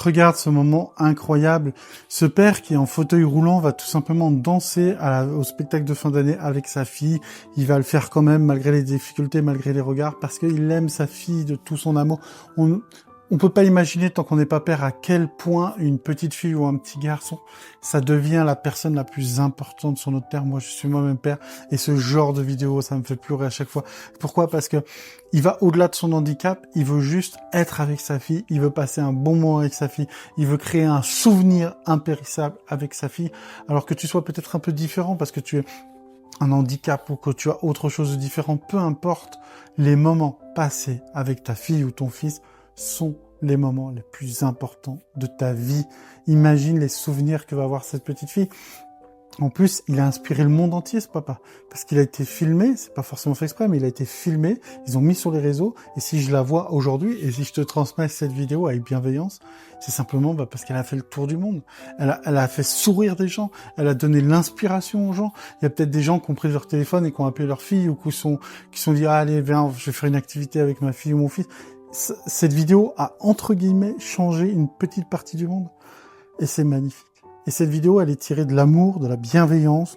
Regarde ce moment incroyable. Ce père qui est en fauteuil roulant va tout simplement danser au spectacle de fin d'année avec sa fille. Il va le faire quand même malgré les difficultés, malgré les regards, parce qu'il aime sa fille de tout son amour. On peut pas imaginer, tant qu'on n'est pas père, à quel point une petite fille ou un petit garçon, ça devient la personne la plus importante sur notre terre. Moi, je suis moi-même père, et ce genre de vidéo, ça me fait pleurer à chaque fois. Pourquoi? Parce que il va au-delà de son handicap, il veut juste être avec sa fille, il veut passer un bon moment avec sa fille, il veut créer un souvenir impérissable avec sa fille, alors que tu sois peut-être un peu différent, parce que tu es un handicap ou que tu as autre chose de différent, peu importe, les moments passés avec ta fille ou ton fils sont les moments les plus importants de ta vie. Imagine les souvenirs que va avoir cette petite fille. En plus, il a inspiré le monde entier, ce papa. Parce qu'il a été filmé, c'est pas forcément fait exprès, mais il a été filmé, ils ont mis sur les réseaux, et si je la vois aujourd'hui, et si je te transmets cette vidéo avec bienveillance, c'est simplement parce qu'elle a fait le tour du monde. Elle a fait sourire des gens, elle a donné l'inspiration aux gens. Il y a peut-être des gens qui ont pris leur téléphone et qui ont appelé leur fille, ou qui sont dit, ah, allez, viens, je vais faire une activité avec ma fille ou mon fils. Cette vidéo a, entre guillemets, changé une petite partie du monde. Et c'est magnifique. Et cette vidéo, elle est tirée de l'amour, de la bienveillance.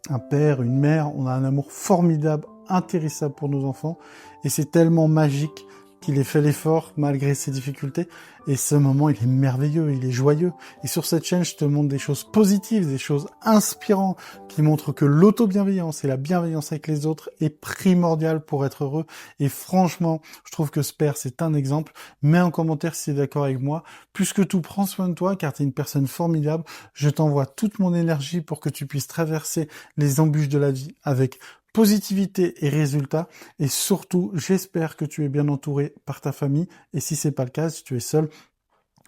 Un père, une mère, on a un amour formidable, intéressable pour nos enfants. Et c'est tellement magique qu'il ait fait l'effort malgré ses difficultés. Et ce moment, il est merveilleux, il est joyeux. Et sur cette chaîne, je te montre des choses positives, des choses inspirantes, qui montrent que l'auto-bienveillance et la bienveillance avec les autres est primordiale pour être heureux. Et franchement, je trouve que ce père, c'est un exemple. Mets en commentaire si tu es d'accord avec moi. Plus que tout, prends soin de toi, car tu es une personne formidable. Je t'envoie toute mon énergie pour que tu puisses traverser les embûches de la vie avec positivité et résultats, et surtout, j'espère que tu es bien entouré par ta famille, et si c'est pas le cas, si tu es seul,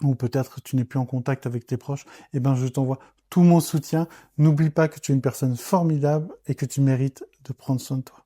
ou peut-être tu n'es plus en contact avec tes proches, eh ben je t'envoie tout mon soutien. N'oublie pas que tu es une personne formidable et que tu mérites de prendre soin de toi.